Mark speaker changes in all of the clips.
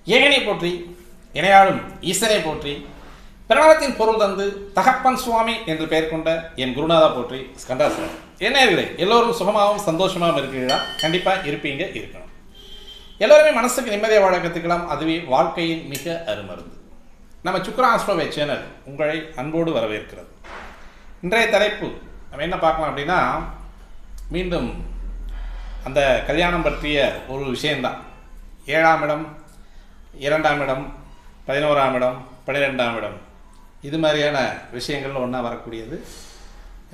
Speaker 1: ஏகனை போற்றி இணையாளும் ஈசனை போற்றி பிரணவத்தின் பொருள் தந்து தகப்பன் சுவாமி என்று பெயர் கொண்ட என் குருநாதா போற்றி ஸ்கந்தாசிரம். என்ன இருக்கிறே எல்லோரும் சுகமாகவும் சந்தோஷமாகவும் இருக்கிறீர்களா? கண்டிப்பாக இருப்பீங்க, இருக்கணும். எல்லோருமே மனசுக்கு நிம்மதியாக வாழ கற்றுக்கலாம். அதுவே வாழ்க்கையின் மிக அருமருந்து. நம்ம சுக்ரா ஆஸ்ட்ரோவே சேனல் உங்களை அன்போடு வரவேற்கிறது. இன்றைய தலைப்பு நம்ம என்ன பார்க்கலாம் அப்படின்னா, மீண்டும் அந்த கல்யாணம் பற்றிய ஒரு விஷயந்தான். 7ஆம் இடம், 2ஆம் இடம், 11ஆம் இடம், 12ஆம் இடம், இது மாதிரியான விஷயங்கள் ஒன்றா வரக்கூடியது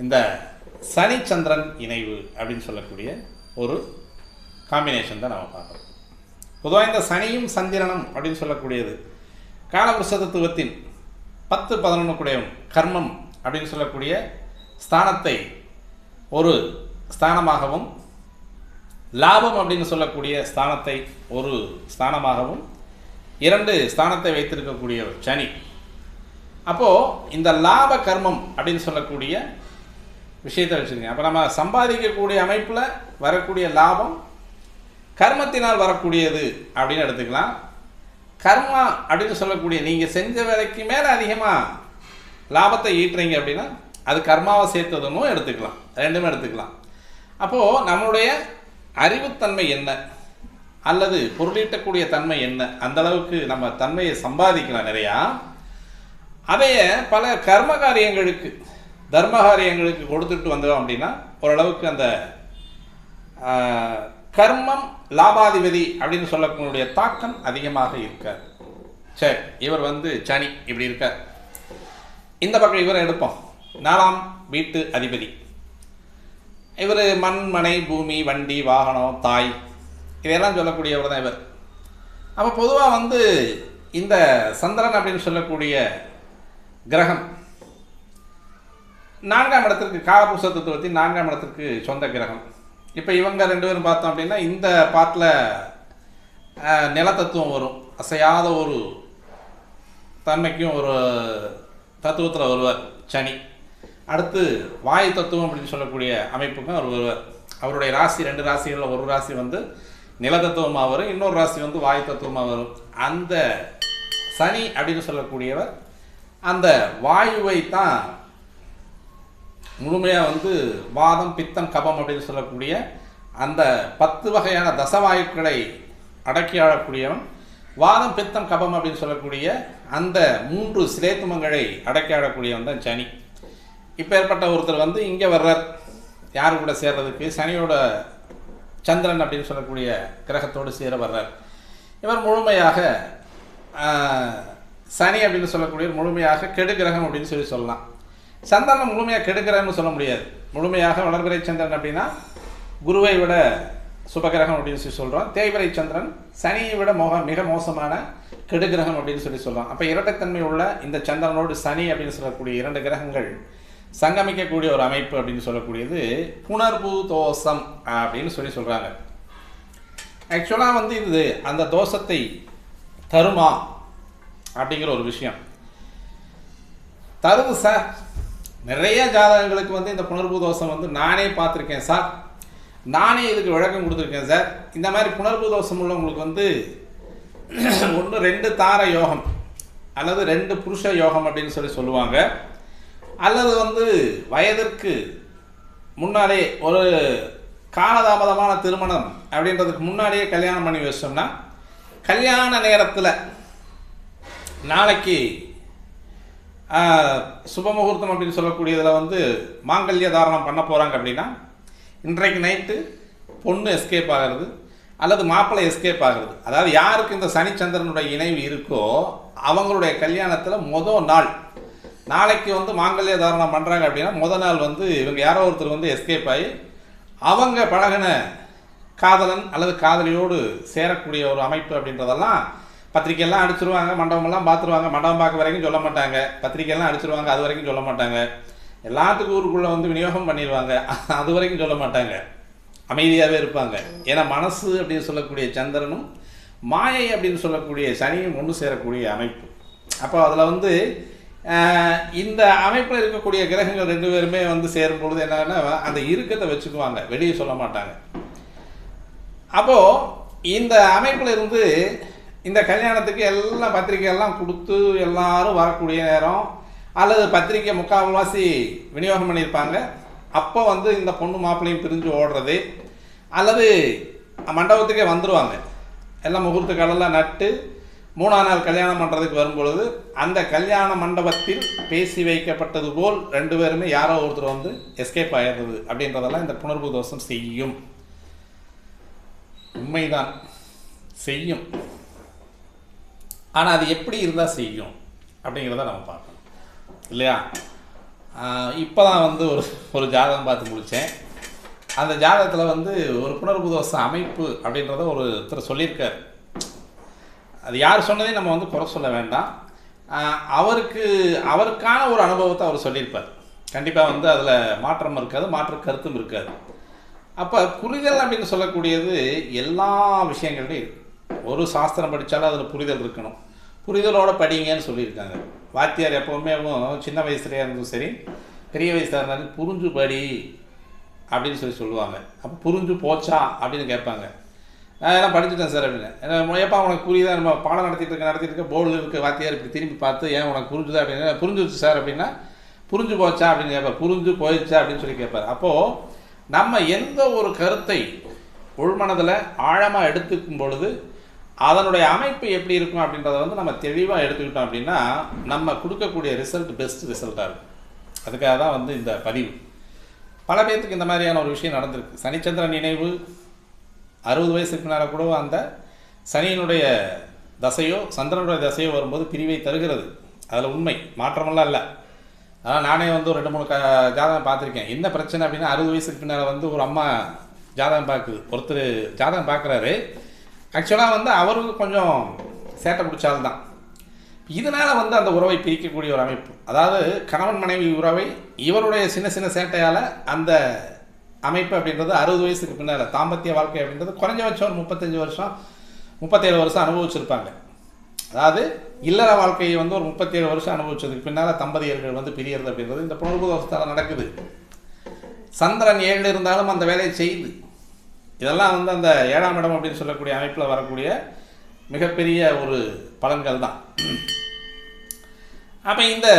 Speaker 1: இந்த சனி சந்திரன் இணைவு அப்படின்னு சொல்லக்கூடிய ஒரு காம்பினேஷன் தான் நம்ம பார்க்குறோம். பொதுவாக இந்த சனியும் சந்திரனும் அப்படின்னு சொல்லக்கூடியது காலபுருஷ தத்துவத்தின் 10-11 கூடையும் கர்மம் அப்படின்னு சொல்லக்கூடிய ஸ்தானத்தை ஒரு ஸ்தானமாகவும், லாபம் அப்படின்னு சொல்லக்கூடிய ஸ்தானத்தை ஒரு ஸ்தானமாகவும், 2 ஸ்தானத்தை வைத்திருக்கக்கூடிய சனி. அப்போது இந்த லாப கர்மம் அப்படின்னு சொல்லக்கூடிய விஷயத்தை வச்சுருங்க. அப்போ நம்ம சம்பாதிக்கக்கூடிய அமைப்பில் வரக்கூடிய லாபம் கர்மத்தினால் வரக்கூடியது அப்படின்னு எடுத்துக்கலாம். கர்மா அப்படின்னு சொல்லக்கூடிய நீங்கள் செஞ்ச வேலைக்கு மேலே அதிகமாக லாபத்தை ஈட்டுறீங்க அப்படின்னா அது கர்மாவை சேர்த்ததுன்னு எடுத்துக்கலாம், ரெண்டுமே எடுத்துக்கலாம். அப்போது நம்மளுடைய அறிவுத்தன்மை என்ன அல்லது பொருளீட்டக்கூடிய தன்மை என்ன, அந்தளவுக்கு நம்ம தன்மையை சம்பாதிக்கலாம் நிறையா. அதையே பல கர்ம காரியங்களுக்கு, தர்ம காரியங்களுக்கு கொடுத்துட்டு வந்தோம் அப்படின்னா ஓரளவுக்கு அந்த கர்மம் லாபாதிபதி அப்படின்னு சொல்லக்கூடிய தாக்கம் அதிகமாக இருக்கார். சரி, இவர் சனி இப்படி இருக்கார். இந்த பக்கம் இவரை எடுப்போம். 4ஆம் வீட்டு அதிபதி இவர். மண், மனை, பூமி, வண்டி, வாகனம், தாய், இதெல்லாம் சொல்லக்கூடியவர் தான் இவர். அப்போ பொதுவாக இந்த சந்திரன் அப்படின்னு சொல்லக்கூடிய கிரகம் 4ஆம் இடத்திற்கு, காலபுருஷ தத்துவத்தின் 4ஆம் இடத்திற்கு சொந்த கிரகம். இப்போ இவங்க 2 பேரும் பார்த்தோம் அப்படின்னா இந்த பாட்டில் நிலத்தத்துவம் வரும், அசையாத ஒரு தன்மைக்கும் ஒரு தத்துவத்தில் வருவார் சனி. அடுத்து வாயு தத்துவம் அப்படின்னு சொல்லக்கூடிய அமைப்புக்கும் அவர் வருவார். அவருடைய ராசி 2 ராசிகளில் ஒரு ராசி நில தத்துவமாக வரும், இன்னொரு ராசி வாயு தத்துவமாக வரும். அந்த சனி அப்படின்னு சொல்லக்கூடியவர் அந்த வாயுவை தான் முழுமையாக வாதம், பித்தம், கபம் அப்படின்னு சொல்லக்கூடிய அந்த 10 வகையான தசவாயுக்களை அடக்கி ஆளக்கூடியவன். வாதம், பித்தம், கபம் அப்படின்னு சொல்லக்கூடிய அந்த 3 சிலேத்துமங்களை அடக்கி ஆளக்கூடியவன் தான் சனி. இப்போ ஏற்பட்ட ஒருத்தர் இங்கே வர்றார். யாரு கூட சேர்றதுக்கு? சனியோட சந்திரன் அப்படின்னு சொல்லக்கூடிய கிரகத்தோடு சேர வர்றார். இவர் முழுமையாக சனி அப்படின்னு சொல்லக்கூடிய முழுமையாக கெடுகிரகம் அப்படின்னு சொல்லலாம். சந்திரன் முழுமையாக கெடுகிரகம்னு சொல்ல முடியாது. முழுமையாக வளர்பிறை சந்திரன் அப்படின்னா குருவை விட சுபகிரகம் அப்படின்னு சொல்கிறோம். தேய்பிறை சந்திரன் சனியை விட மிக மோசமான கெடுகிரகம் அப்படின்னு சொல்கிறோம். அப்போ இரட்டைத்தன்மை உள்ள இந்த சந்திரனோடு சனி அப்படின்னு சொல்லக்கூடிய 2 கிரகங்கள் சங்கமிக்கக்கூடிய ஒரு அமைப்பு அப்படின்னு சொல்லக்கூடியது புனர்பூ தோஷம் அப்படின்னு சொல்கிறாங்க. ஆக்சுவலாக இது அந்த தோஷத்தை தருமா அப்படிங்கிற ஒரு விஷயம் தருது சார். நிறைய ஜாதகங்களுக்கு இந்த புனர்பூ தோஷம் நானே பார்த்துருக்கேன் சார், நானே இதுக்கு விளக்கம் கொடுத்துருக்கேன் சார். இந்த மாதிரி புனர்பூ தோஷம் உள்ளவங்களுக்கு 1 2 தார யோகம் அல்லது 2 புருஷ யோகம் அப்படின்னு சொல்லுவாங்க. அல்லது வயதிற்கு முன்னாலே ஒரு காலதாமதமான திருமணம் அப்படின்றதுக்கு முன்னாடியே கல்யாணம் பண்ணி வச்சோம்னா கல்யாண நேரத்தில் நாளைக்கு சுபமுகூர்த்தம் அப்படின்னு சொல்லக்கூடியதில் மாங்கல்ய தாரணம் பண்ண போகிறாங்க அப்படின்னா இன்றைக்கு நைட்டு பொண்ணு எஸ்கேப் ஆகிறது அல்லது மாப்பிள்ளை எஸ்கேப் ஆகிறது. அதாவது யாருக்கு இந்த சனிச்சந்திரனுடைய இணைவு இருக்கோ அவங்களுடைய கல்யாணத்தில் முதல் நாள் நாளைக்கு மாங்கல்ய தாரணம் பண்ணுறாங்க அப்படின்னா முதல் நாள் இவங்க யாரோ ஒருத்தர் எஸ்கேப் ஆகி அவங்க பழகின காதலன் அல்லது காதலியோடு சேரக்கூடிய ஒரு அமைப்பு அப்படின்றதெல்லாம் பத்திரிக்கையெல்லாம் அடிச்சிருவாங்க, மண்டபமெல்லாம் பார்த்துருவாங்க. மண்டபம் பார்க்க வரைக்கும் சொல்ல மாட்டாங்க, பத்திரிக்கையெல்லாம் அடிச்சிருவாங்க, அது வரைக்கும் சொல்ல மாட்டாங்க. எல்லாத்துக்கும் ஊருக்குள்ளே விநியோகம் பண்ணிடுவாங்க, அது வரைக்கும் சொல்ல மாட்டாங்க, அமைதியாகவே இருப்பாங்க. ஏன்னா மனசு அப்படின்னு சொல்லக்கூடிய சந்திரனும் மாயை அப்படின்னு சொல்லக்கூடிய சனியும் ஒன்று சேரக்கூடிய அமைப்பு. அப்போ அதில் இந்த அமைப்பில் இருக்கக்கூடிய கிரகங்கள் 2 பேருமே சேரும் பொழுது என்னன்னா அந்த இறுக்கத்தை வச்சுக்குவாங்க, வெளியே சொல்ல மாட்டாங்க. அப்போது இந்த அமைப்பில் இந்த கல்யாணத்துக்கு எல்லாம் பத்திரிக்கையெல்லாம் கொடுத்து எல்லாரும் வரக்கூடிய நேரம், அல்லது பத்திரிக்கை முக்கால்வாசி விநியோகம் பண்ணியிருப்பாங்க. அப்போ வந்து இந்த பொண்ணு மாப்பிள்ளையும் பிரிஞ்சு ஓடுறது, அல்லது மண்டபத்துக்கே வந்துடுவாங்க. எல்லாம் முகூர்த்த காலெல்லாம் நட்டு 3ஆம் நாள் கல்யாணம் பண்ணுறதுக்கு வரும்பொழுது அந்த கல்யாண மண்டபத்தில் பேசி வைக்கப்பட்டது போல் 2 பேருமே யாரோ ஒருத்தர் வந்து எஸ்கேப் ஆகிடுறது அப்படின்றதெல்லாம் இந்த புணர்வு தோஷம் செய்யும். உண்மைதான், செய்யும். ஆனால் அது எப்படி இருந்தால் செய்யும் அப்படிங்கிறத நம்ம பார்க்கணும் இல்லையா? இப்போ தான் வந்து ஒரு ஜாதகம் பார்த்து முடித்தேன். அந்த ஜாதகத்தில் வந்து ஒரு புணர்வு தோஷ அமைப்பு அப்படின்றத ஒருத்தர் சொல்லியிருக்கார். அது யார் சொன்னதையும் நம்ம வந்து குறை சொல்ல வேண்டாம். அவருக்கான ஒரு அனுபவத்தை அவர் சொல்லியிருப்பார். கண்டிப்பாக வந்து அதில் மாற்றம் இருக்காது, மாற்று கருத்தும் இருக்காது. அப்போ புரிதல் அப்படின்னு சொல்லக்கூடியது எல்லா விஷயங்கள்லையும் இருக்குது. ஒரு சாஸ்திரம் படித்தாலும் அதில் புரிதல் இருக்கணும். புரிதலோடு படிங்கன்னு சொல்லியிருக்காங்க. வாத்தியார் எப்போவுமே சின்ன வயசுலேயே இருந்தும் சரி, பெரிய வயசாக இருந்தாலும் புரிஞ்சு படி அப்படின்னு சொல்லுவாங்க. அப்போ புரிஞ்சு போச்சா அப்படின்னு கேட்பாங்க. நான் எல்லாம் படிச்சுட்டேன் சார் அப்படின்னு. ஏப்பா உனக்கு புரியுதா? நம்ம பாடம் நடத்திட்டு இருக்க போர்டில் இருக்க வாத்தியார் இப்படி திரும்பி பார்த்து ஏன் உனக்கு புரிஞ்சுதா அப்படின்னா, புரிஞ்சுச்சு சார் அப்படின்னா, புரிஞ்சு போச்சா அப்படின்னு கேட்பார். புரிஞ்சு போயிடுச்சா அப்படின்னு சொல்லி கேட்பார். அப்போது நம்ம எந்த ஒரு கருத்தை உள்மனதில் ஆழமாக எடுத்துக்கும் பொழுது அதனுடைய அமைப்பு எப்படி இருக்கும் அப்படின்றத வந்து நம்ம தெளிவாக எடுத்துக்கிட்டோம் அப்படின்னா நம்ம கொடுக்கக்கூடிய ரிசல்ட் பெஸ்ட் ரிசல்ட்டாக இருக்கும். அதுக்காக தான் வந்து இந்த பதிவு. பல பேர்த்துக்கு இந்த மாதிரியான ஒரு விஷயம் நடந்திருக்கு. சனிச்சந்திரன் நினைவு 60 வயசுக்கு மேலே கூட அந்த சனியினுடைய தசையோ சந்திரனுடைய தசையோ வரும்போது பிரிவை தருகிறது. அதில் உண்மை, மாற்றமெல்லாம் இல்லை. ஆனால் நானே வந்து ஒரு 2-3 ஜாதகம் பார்த்துருக்கேன். என்ன பிரச்சனை அப்படின்னா 60 வயசுக்கு பின்னால் வந்து ஒரு அம்மா ஜாதகம் பார்க்குது, ஒருத்தர் ஜாதகம் பார்க்குறாரு. ஆக்சுவலாக வந்து அவருக்கு கொஞ்சம் சேட்டை பிடிச்சால்தான் தான். இதனால் வந்து அந்த உறவை பிரிக்கக்கூடிய ஒரு அமைப்பு. அதாவது கணவன் மனைவி உறவை இவருடைய சின்ன சின்ன சேட்டையால் அந்த அமைப்பு அப்படின்றது 60 வயசுக்கு பின்னால் தாம்பத்திய வாழ்க்கை அப்படின்றது குறைஞ்சபட்சம் ஒரு 35 வருஷம் 37 வருஷம் அனுபவிச்சிருப்பாங்க. அதாவது இல்லற வாழ்க்கையை வந்து ஒரு 37 வருஷம் அனுபவிச்சதுக்கு பின்னால் தம்பதியர்கள் வந்து பிரியறது அப்படின்றது இந்த புணர்வு தோஷத்தால் நடக்குது. சந்திரன் 7 இருந்தாலும் அந்த வேலையை செய்யுது. இதெல்லாம் வந்து அந்த 7ஆம் இடம் அப்படின்னு சொல்லக்கூடிய அமைப்பில் வரக்கூடிய மிகப்பெரிய ஒரு பலன்கள் தான். அப்போ இந்த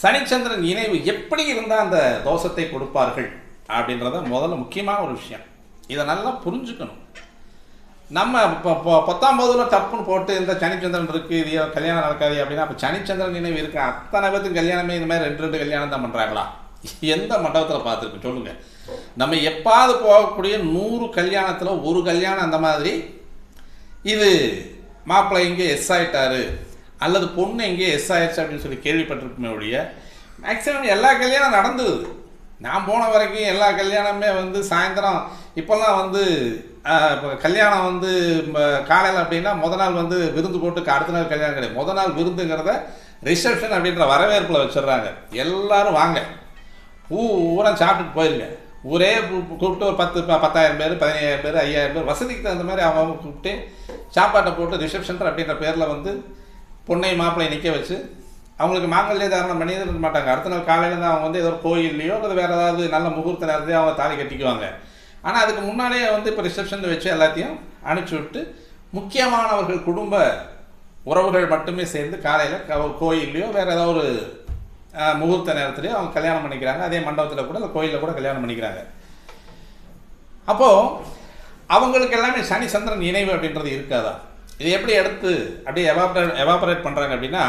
Speaker 1: சனிச்சந்திரன் இணைவு எப்படி இருந்தால் அந்த தோஷத்தை கொடுப்பார்கள் அப்படின்றத முதல்ல முக்கியமான ஒரு விஷயம். இதை நல்லா புரிஞ்சுக்கணும். நம்ம இப்போ 19 தப்புன்னு போட்டு இந்த சனிச்சந்திரன் இருக்குது, இது கல்யாணம் நடக்காது அப்படின்னா அப்போ சனிச்சந்திரன் நினைவு இருக்கு அத்தனை பேருக்கு கல்யாணமே இந்த மாதிரி 2 கல்யாணம் தான் பண்ணுறாங்களா? எந்த மண்டபத்தில் பார்த்துருக்கு சொல்லுங்கள். நம்ம எப்பாவது போகக்கூடிய 100 கல்யாணத்தில் ஒரு கல்யாணம் அந்த மாதிரி இது மாப்பிள்ளை இங்கே எஸ் ஆகிட்டாரு அல்லது பொண்ணு எங்கே எஸ் ஆயிடுச்சு அப்படின்னு சொல்லி கேள்விப்பட்டிருக்குமே ஒழிய மேக்ஸிமம் எல்லா கல்யாணம் நடந்தது. நான் போன வரைக்கும் எல்லா கல்யாணமே வந்து சாயந்தரம் இப்போல்லாம் வந்து கல்யாணம் வந்து காலையில் அப்படின்னா முத நாள் வந்து விருந்து போட்டு அடுத்த நாள் கல்யாணம் கிடையாது. முத நாள் விருந்துங்கிறத ரிசப்ஷன் அப்படின்ற வரவேற்பில் வச்சிடுறாங்க. எல்லோரும் வாங்க, பூரா சாப்பிட்டுட்டு போயிருங்க. ஊரே கூப்பிட்டு ஒரு 10,000 பேர் 15,000 பேர் 5,000 பேர் வசதிக்கு தகுந்த மாதிரி அவங்க கூப்பிட்டு சாப்பாட்டை போட்டு ரிசப்ஷன் அப்படின்ற பேரில் வந்து பொண்ணை மாப்பிள்ளை நிற்க வச்சு அவங்களுக்கு மாங்கல்ய தாரணம் பண்ணி இருக்க மாட்டாங்க. அடுத்த நாள் காலையில் தான் அவங்க வந்து ஏதோ கோயில்லையோ அல்லது வேறு ஏதாவது நல்ல முகூர்த்த நேரத்தையோ அவங்க தாலி கட்டிக்குவாங்க. ஆனால் அதுக்கு முன்னாடியே வந்து இப்போ ரிசப்ஷன் வச்சு எல்லாத்தையும் அனுப்பிச்சி விட்டு முக்கியமானவர்கள் குடும்ப உறவுகள் மட்டுமே சேர்ந்து காலையில் கோயில்லையோ வேறு ஏதாவது ஒரு முகூர்த்த நேரத்துலேயோ அவங்க கல்யாணம் பண்ணிக்கிறாங்க. அதே மண்டபத்தில் கூட இல்லை கோயிலில் கூட கல்யாணம் பண்ணிக்கிறாங்க. அப்போது அவங்களுக்கு எல்லாமே சனி சந்திரன் இணைவு அப்படின்றது இருக்காதா? இது எப்படி எடுத்து அப்படியே எவாபரேட் பண்ணுறாங்க அப்படின்னா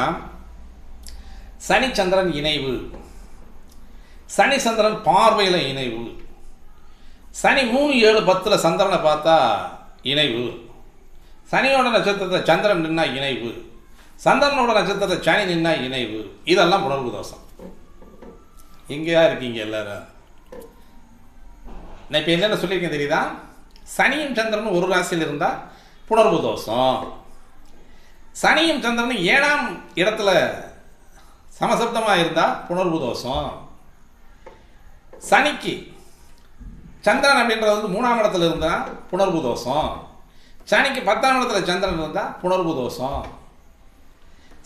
Speaker 1: சனி சந்திரன் இணைவு, சனி சந்திரன் பார்வையில் இணைவு, சனி 3, 7, 10 சந்திரனை பார்த்தா இணைவு, சனியோட நட்சத்திரத்தில் சந்திரன் நின்னா இணைவு, சந்திரனோட நட்சத்திரத்தில் சனி நின்னா இணைவு. இதெல்லாம் புணர்வு தோஷம். எங்கேயா இருக்கீங்க எல்லாரும்? நான் இப்போ என்னென்ன சொல்லியிருக்கேன் தெரியுதா? சனியும் சந்திரனும் ஒரு ராசியில் இருந்தால் புணர்வு தோஷம். சனியும் சந்திரனும் 7ஆம் இடத்துல சமசப்தமாக இருந்தால் புணர்வு தோஷம். சனிக்கு சந்திரன் அப்படின்றது வந்து 3ஆம் இடத்துல இருந்தால் புணர்வு தோஷம். சனிக்கு 10ஆம் இடத்துல சந்திரன் இருந்தால் புணர்வு தோஷம்.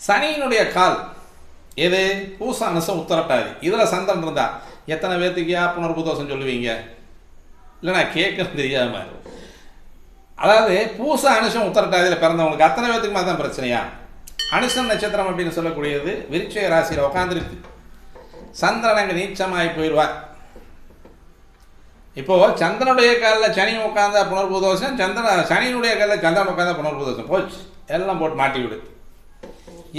Speaker 1: சனியினுடைய கால் எது? பூசானசம் உத்தரட்டாதி. இதில் சந்திரன் இருந்தால் எத்தனை பேர்த்துக்கியா புணர்வு தோஷம் சொல்லுவீங்க? இல்லை நான் கேட்கறது தெரியாமல். அதாவது பூச அனுஷம் உத்தரட்டாதியில் பிறந்தவங்களுக்கு அத்தனை பேத்துக்கு மாதிரி தான் பிரச்சனையா? அனுஷம் நட்சத்திரம் அப்படின்னு சொல்லக்கூடியது விருச்சிக ராசியில் உட்காந்துருக்கு. சந்திரன் அங்கே நீச்சமாகி போயிடுவார். இப்போது சந்திரனுடைய காலில் சனி உட்காந்தா புனர்பூ தோஷம், சனியினுடைய காலில் சந்திரன் உட்காந்தா புனர்பூ தோஷம். போச்சு, எல்லாம் போட்டு மாட்டி விடு.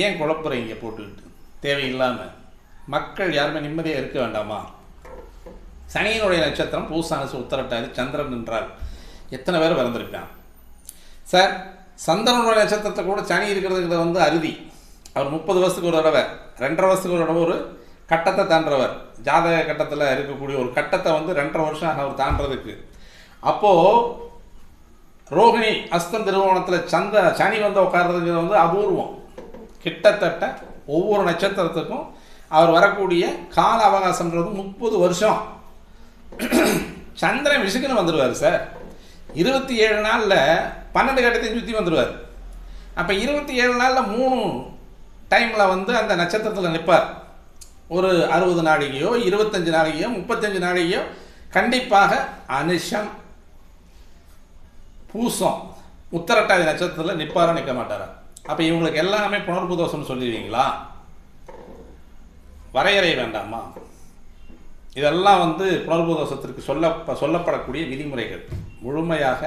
Speaker 1: ஏன் குழப்புறீங்க போட்டுக்கிட்டு தேவையில்லாமல்? மக்கள் யாருமே நிம்மதியாக இருக்க வேண்டாமா? சனியினுடைய நட்சத்திரம் பூசானசு உத்தரட்டாது, சந்திரன் என்றால் எத்தனை பேர் பிறந்திருக்கான் சார்? சந்திரனுடைய நட்சத்திரத்தை கூட சனி இருக்கிறதுங்கிறது வந்து அறுதி. அவர் 30 வருஷத்துக்கு ஒரு தடவை, 2.5 வருஷத்துக்கு ஒரு தடவை ஒரு கட்டத்தை தாண்டவர். ஜாதக கட்டத்தில் இருக்கக்கூடிய ஒரு கட்டத்தை வந்து 2.5 வருஷம் அவர் தாண்டதுக்கு. அப்போது ரோகிணி அஸ்தம் திருவோணத்தில் சனி வந்து உட்கார்றதுங்கிறது வந்து அபூர்வம். கிட்டத்தட்ட ஒவ்வொரு நட்சத்திரத்துக்கும் அவர் வரக்கூடிய கால அவகாசம்ன்றது 30 வருஷம். சந்திரன் விசுக்குன்னு வந்துடுவார் சார். 27 நாளில் 12 கட்டத்தையும் சுற்றி வந்துடுவார். அப்போ 27 நாளில் 3 டைமில் வந்து அந்த நட்சத்திரத்தில் நிற்பார். ஒரு 60 நாளிகையோ 25 நாளிகையோ 35 நாளிகையோ கண்டிப்பாக அனுஷம் பூசம் உத்தரட்டாதி நட்சத்திரத்தில் நிற்பாரா நிற்க மாட்டாரா? அப்போ இவங்களுக்கு எல்லாமே புனர்பூ தோஷம்னு சொல்லிடுவீங்களா? வரையறை வேண்டாமா? இதெல்லாம் வந்து புனர்பூ தோஷத்திற்கு சொல்லப்படக்கூடிய விதிமுறைகள். முழுமையாக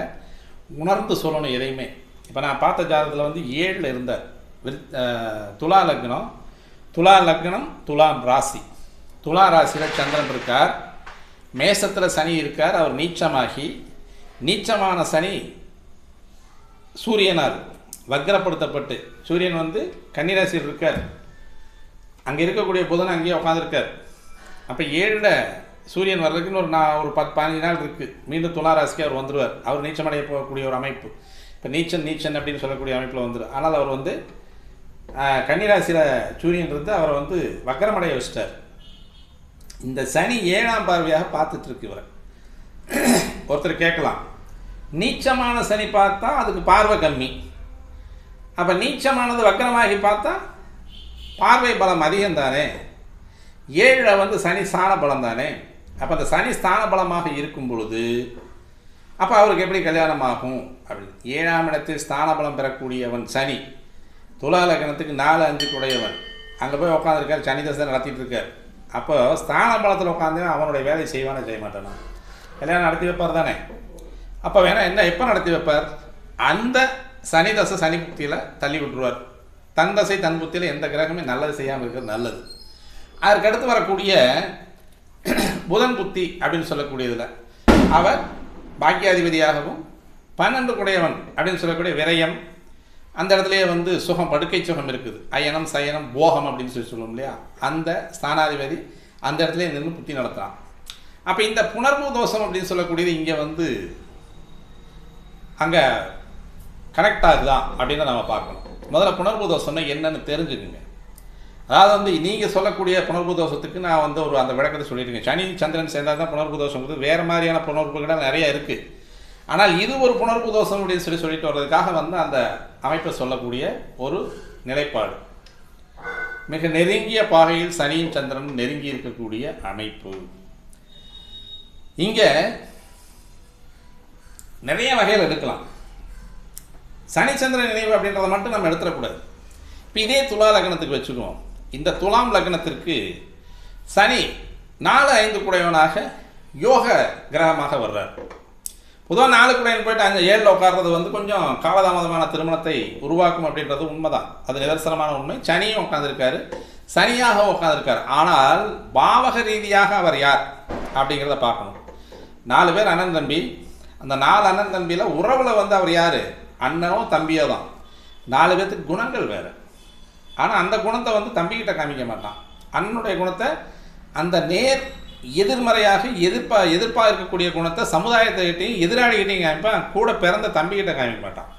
Speaker 1: உணர்ந்து சொல்லணும் எதையுமே. இப்போ நான் பார்த்த ஜாதகத்தில் வந்து 7ல் இருந்தார். துலா லக்னம் துலாம் ராசி. துலா ராசியில் சந்திரன் இருக்கார், மேசத்தில் சனி இருக்கார். அவர் நீச்சமான சனி சூரியனார் வக்ரப்படுத்தப்பட்டு, சூரியன் வந்து கன்னிராசியில் இருக்கார். அங்கே இருக்கக்கூடிய புதன் அங்கேயே உட்காந்துருக்கார். அப்போ 7ல் சூரியன் வர்றதுக்குன்னு ஒரு 10-15 நாள் இருக்குது. மீண்டும் துலா ராசிக்கு அவர் வந்துடுவார். அவர் நீச்சமடைய போகக்கூடிய ஒரு அமைப்பு. இப்போ நீச்சன் அப்படின்னு சொல்லக்கூடிய அமைப்பில் வந்துடும். ஆனால் அவர் வந்து கன்னிராசியில் சூரியன் இருந்து அவரை வந்து வக்கரமடைய வச்சிட்டார். இந்த சனி 7ஆம் பார்வையாக பார்த்துட்ருக்கு இவரை. ஒருத்தர் கேட்கலாம், நீச்சமான சனி பார்த்தா அதுக்கு பார்வை கம்மி, அப்போ நீச்சமானது வக்கரமாகி பார்த்தா பார்வை பலம் அதிகம் தானே? 7ல் வந்து சனி ஸ்தான பலம் தானே? அப்போ அந்த சனி ஸ்தான பலமாக இருக்கும் பொழுது அப்போ அவருக்கு எப்படி கல்யாணம் ஆகும் அப்படின்னு. 7ஆம் இடத்தில் ஸ்தான பலம் பெறக்கூடியவன் சனி, துலா லக்னத்துக்கு 4-5 உடையவன். அங்கே போய் உட்காந்துருக்கார், சனி தசை நடத்திட்டு இருக்கார். அப்போ ஸ்தான பலத்தில் உட்காந்து அவனுடைய வேலையை செய்வானே செய்ய மாட்டானா? கல்யாணம் நடத்தி வைப்பார் தானே? அப்போ வேணால் என்ன எப்போ நடத்தி வைப்பார்? அந்த சனி தசை சனி புத்தியில் தள்ளி விட்டுருவார். தன் தசை தன் புத்தியில் எந்த கிரகமே நல்லது செய்யாமல் இருக்கிறது நல்லது. அதற்கடுத்து வரக்கூடிய புதன் புத்தி அப்படின்னு சொல்லக்கூடியதில் அவர் பாக்கியாதிபதியாகவும் 12 குடையவன் அப்படின்னு சொல்லக்கூடிய விரயம், அந்த இடத்துலையே வந்து சுகம், படுக்கை சுகம் இருக்குது. அயனம் சயனம் போகம் அப்படின்னு சொல்லுவோம் இல்லையா? அந்த ஸ்தானாதிபதி அந்த இடத்துல நின்று புத்தி நடத்துகிறான். அப்போ இந்த புனர்பூ தோஷம் அப்படின்னு சொல்லக்கூடியது இங்கே வந்து அங்கே கனெக்ட் ஆகுதான் அப்படின்னு நம்ம பார்க்கணும். முதல்ல புனர்பூ தோஷம்னா என்னன்னு தெரிஞ்சுக்குங்க. அதாவது வந்து நீங்கள் சொல்லக்கூடிய புனர்பூ தோஷத்துக்கு நான் வந்து அந்த விளக்கத்தை சொல்லியிருக்கேன். சனி சந்திரன் சேர்ந்தால் தான் புனர்பூ தோஷம். வேறு மாதிரியான புனர்பூகள் நிறைய இருக்குது. ஆனால் இது ஒரு புனர்பூ தோஷம் அப்படின்னு சொல்லிட்டு வர்றதுக்காக வந்து அந்த அமைப்பை சொல்லக்கூடிய ஒரு நிலைப்பாடு. மிக நெருங்கிய பாகையில் சனியும் சந்திரனும் நெருங்கி இருக்கக்கூடிய அமைப்பு. இங்கே நிறைய வகையில் எடுக்கலாம். சனி சந்திரன் நினைவு அப்படின்றத மட்டும் நம்ம எடுத்துடக்கூடாது. இப்போ இதே துலா லக்னத்துக்கு வச்சுக்குவோம். இந்த துலாம் லக்னத்திற்கு சனி 4-5 குடையவனாக யோக கிரகமாக வர்றார். பொதுவாக 4 குடையன் போயிட்டு 7ல் உட்கார்றது வந்து கொஞ்சம் காலதாமதமான திருமணத்தை உருவாக்கும் அப்படின்றது உண்மைதான். அது நிதர்சனமான உண்மை. சனியும் உட்காந்துருக்காரு, சனியாக உட்காந்துருக்காரு. ஆனால் பாவக ரீதியாக அவர் யார் அப்படிங்கிறத பார்க்கணும். 4 பேர் அண்ணன் தம்பி. அந்த 4 அண்ணன் தம்பியில் உறவில் வந்து அவர் யார்? அண்ணனோ தம்பியோ தான். 4 பேர்த்துக்கு குணங்கள் வேறு. ஆனால் அந்த குணத்தை வந்து தம்பிக்கிட்ட காமிக்க மாட்டான். அண்ணனுடைய குணத்தை அந்த நேர் எதிர்மறையாக எதிர்ப்பாக இருக்கக்கூடிய குணத்தை சமுதாயத்துக்கிட்டையும் எதிராளிகிட்டையும் காமிப்பான். கூட பிறந்த தம்பிக்கிட்ட காமிக்க மாட்டான்.